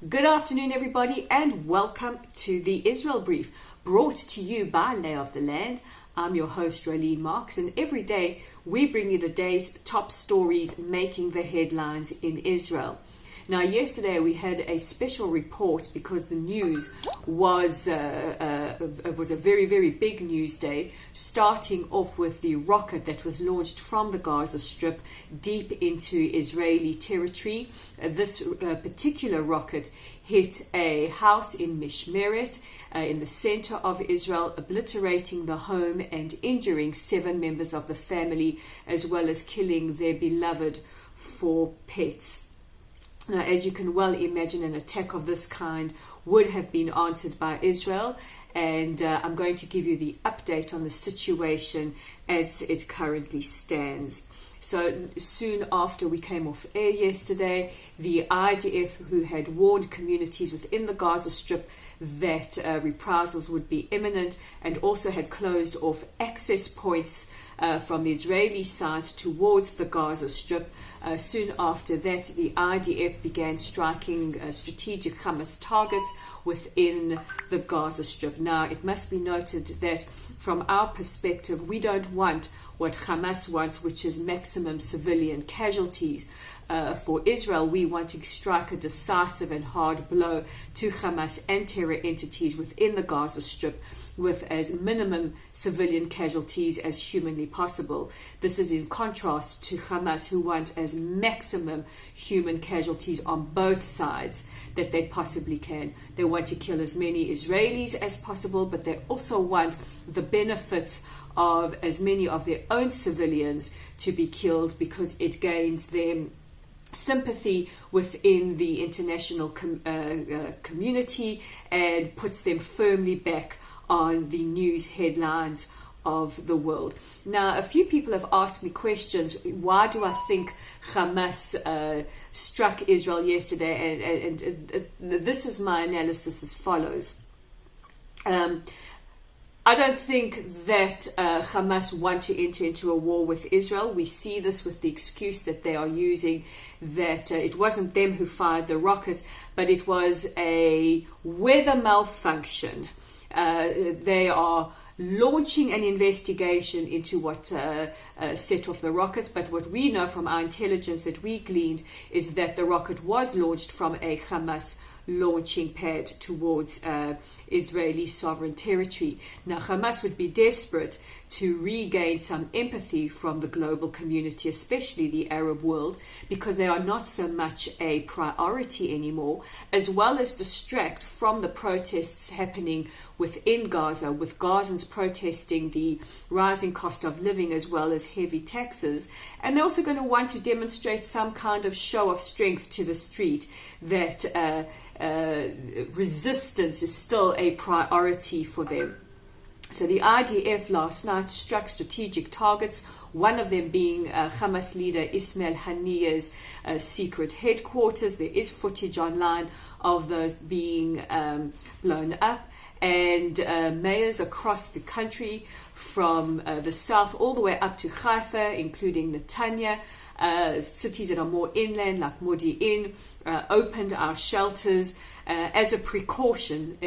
Good afternoon, everybody, and welcome to the Israel Brief, brought to you by Lay of the Land. I'm your host, Raylene Marks, and every day we bring you the day's top stories making the headlines in Israel. Now, yesterday we had a special report because the news was a very, very big news day, starting off with the rocket that was launched from the Gaza Strip deep into Israeli territory. This particular rocket hit a house in Mishmeret in the center of Israel, obliterating the home and injuring 7 members of the family, as well as killing their beloved 4 pets. Now, as you can well imagine, an attack of this kind would have been answered by Israel, and I'm going to give you the update on the situation as it currently stands. So soon after we came off air yesterday, the IDF, who had warned communities within the Gaza Strip that reprisals would be imminent, and also had closed off access points from the Israeli side towards the Gaza Strip. Soon after that, the IDF began striking strategic Hamas targets within the Gaza Strip. Now, it must be noted that from our perspective, we don't want what Hamas wants, which is maximum civilian casualties. For Israel, we want to strike a decisive and hard blow to Hamas and terror entities within the Gaza Strip with as minimum civilian casualties as humanly possible. This is in contrast to Hamas, who want as maximum human casualties on both sides that they possibly can. They want to kill as many Israelis as possible, but they also want the benefits of as many of their own civilians to be killed, because it gains them sympathy within the international community and puts them firmly back on the news headlines of the world. Now, a few people have asked me questions. Why do I think Hamas struck Israel yesterday? And this is my analysis as follows. I don't think that Hamas want to enter into a war with Israel. We see this with the excuse that they are using, that it wasn't them who fired the rocket, but it was a weather malfunction. They are launching an investigation into what set off the rocket, but what we know from our intelligence that we gleaned is that the rocket was launched from a Hamas launching pad towards Israeli sovereign territory. Now, Hamas would be desperate to regain some empathy from the global community, especially the Arab world, because they are not so much a priority anymore, as well as distract from the protests happening within Gaza, with Gazans protesting the rising cost of living as well as heavy taxes. And they're also going to want to demonstrate some kind of show of strength to the street, that resistance is still a priority for them. So the IDF last night struck strategic targets, one of them being Hamas leader Ismail Haniyeh's secret headquarters. There is footage online of those being blown up, and mayors across the country from the south all the way up to Haifa, including Netanya, cities that are more inland like Modi'in, opened our shelters as a precaution,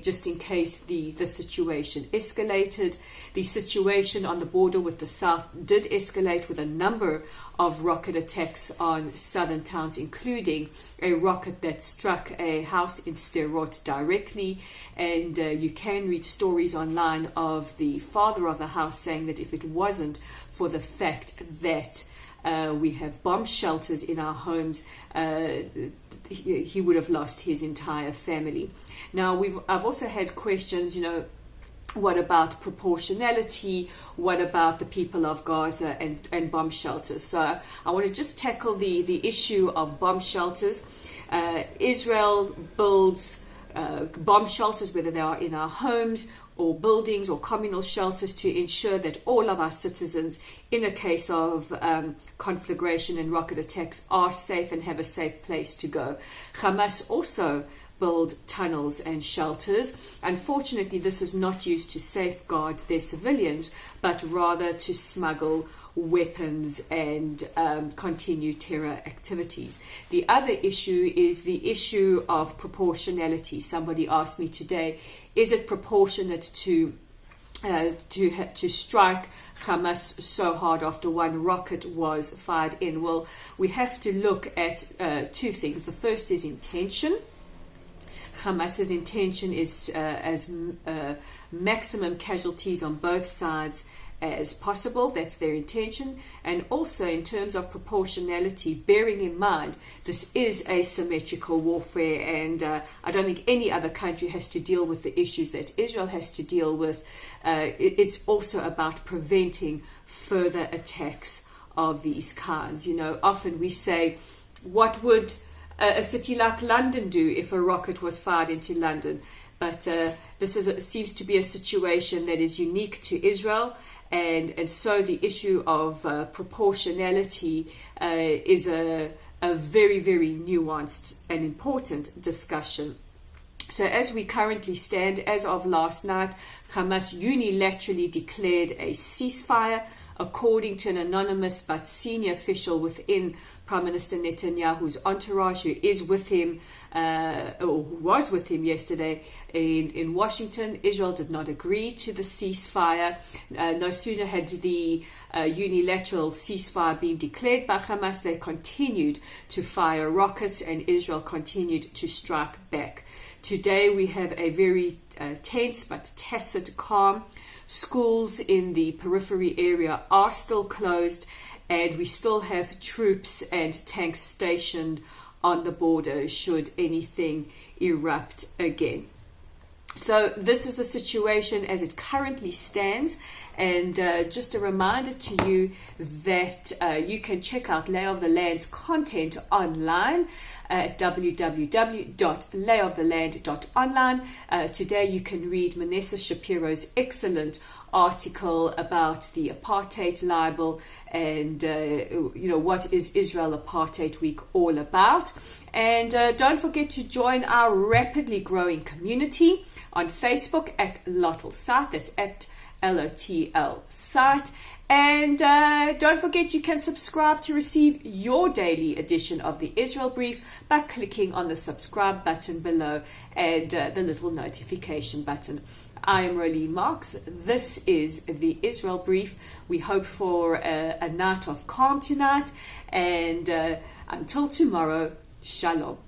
just in case the situation escalated. The situation on the border with the south did escalate, with a number of rocket attacks on southern towns, including a rocket that struck a house in Sderot directly. And you can read stories online of the father of the house saying that if it wasn't for the fact that we have bomb shelters in our homes, he would have lost his entire family. Now, I've also had questions, what about proportionality? What about the people of Gaza and bomb shelters? So I want to just tackle the issue of bomb shelters. Israel builds bomb shelters, whether they are in our homes or buildings or communal shelters, to ensure that all of our citizens, in a case of conflagration and rocket attacks, are safe and have a safe place to go. Hamas also build tunnels and shelters. Unfortunately, this is not used to safeguard their civilians, but rather to smuggle weapons and continue terror activities. The other issue is the issue of proportionality. Somebody asked me today, is it proportionate to strike Hamas so hard after one rocket was fired in? Well, we have to look at two things. The first is intention. Hamas's intention is as maximum casualties on both sides as possible. That's their intention. And also in terms of proportionality, bearing in mind this is asymmetrical warfare, and I don't think any other country has to deal with the issues that Israel has to deal with. It's also about preventing further attacks of these kinds. You know, often we say, what would a city like London do if a rocket was fired into London? But this seems to be a situation that is unique to Israel. And so the issue of proportionality is a very, very nuanced and important discussion. So as we currently stand, as of last night, Hamas unilaterally declared a ceasefire, according to an anonymous but senior official within Prime Minister Netanyahu's entourage, who is with him, or who was with him yesterday in Washington. Israel did not agree to the ceasefire. No sooner had the unilateral ceasefire been declared by Hamas, they continued to fire rockets, and Israel continued to strike back. Today we have a very tense but tacit calm. Schools in the periphery area are still closed, and we still have troops and tanks stationed on the border should anything erupt again. So this is the situation as it currently stands, and just a reminder to you that you can check out Lay of the Land's content online at www.layoftheland.online. Today you can read Manessa Shapiro's excellent article about the apartheid libel and what is Israel Apartheid Week all about. And don't forget to join our rapidly growing community on Facebook at Lotl Site. That's at LOTL Site. And don't forget, you can subscribe to receive your daily edition of the Israel Brief by clicking on the subscribe button below and the little notification button. I am Rolene Marks. This is the Israel Brief. We hope for a night of calm tonight. And until tomorrow, Shalom.